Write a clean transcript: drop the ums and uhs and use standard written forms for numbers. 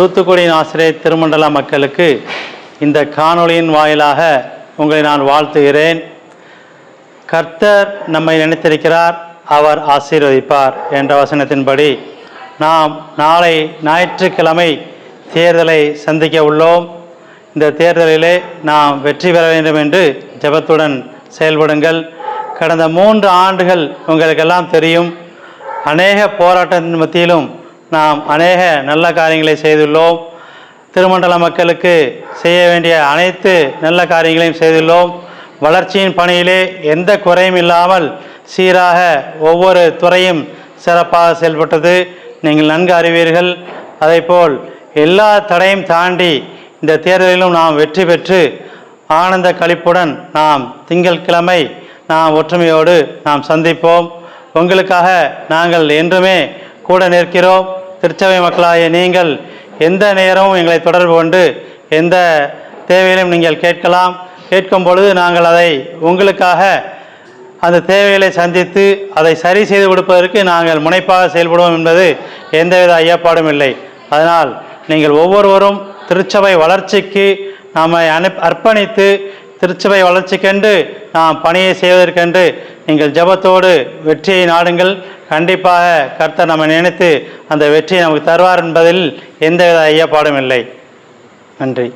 தூத்துக்குடியின் ஆசிரியர் திருமண்டல மக்களுக்கு இந்த காணொளியின் வாயிலாக உங்களை நான் வாழ்த்துகிறேன். கர்த்தர் நம்மை நினைத்திருக்கிறார், அவர் ஆசீர்வதிப்பார் என்ற வசனத்தின்படி நாம் நாளை ஞாயிற்றுக்கிழமை தேர்தலை சந்திக்க உள்ளோம். இந்த தேர்தலிலே நாம் வெற்றி பெற வேண்டும் என்று ஜெபத்துடன் செயல்படுங்கள். கடந்த 3 ஆண்டுகள் உங்களுக்கெல்லாம் தெரியும், அநேக போராட்டத்தின் மத்தியிலும் நாம் அநேக நல்ல காரியங்களை செய்துள்ளோம். திருமண்டல மக்களுக்கு செய்ய வேண்டிய அனைத்து நல்ல காரியங்களையும் செய்துள்ளோம். வளர்ச்சியின் பணியிலே எந்த குறையும் இல்லாமல் சீராக ஒவ்வொரு துறையும் சிறப்பாக செயல்பட்டது நீங்கள் நன்கு அறிவீர்கள். அதேபோல் எல்லா தடையும் தாண்டி இந்த தேர்தலிலும் நாம் வெற்றி பெற்று ஆனந்த களிப்புடன் நாம் திங்கட்கிழமை நாம் ஒற்றுமையோடு நாம் சந்திப்போம். உங்களுக்காக நாங்கள் என்றுமே கூட நிற்கிறோம். திருச்சபை மக்களாகிய நீங்கள் எந்த நேரமும் எங்களை தொடர்பு கொண்டு எந்த தேவையிலும் நீங்கள் கேட்கலாம். கேட்கும் பொழுது நாங்கள் அதை உங்களுக்காக அந்த தேவைகளை சந்தித்து அதை சரி செய்து கொடுப்பதற்கு நாங்கள் முனைப்பாக செயல்படுவோம் என்பது எந்தவித ஐயப்பாடும் இல்லை. அதனால் நீங்கள் ஒவ்வொருவரும் திருச்சபை வளர்ச்சிக்கு நம்மை அர்ப்பணித்து திருச்சபை வளர்ச்சிக்கென்று நாம் பணியை செய்வதற்கென்று நீங்கள் ஜெபத்தோடு வெற்றியை நாடுங்கள். கண்டிப்பாக கர்த்தர் நம்மை நினைத்து அந்த வெற்றியை நமக்கு தருவார் என்பதில் எந்தவித ஐயப்பாடும் இல்லை. நன்றி.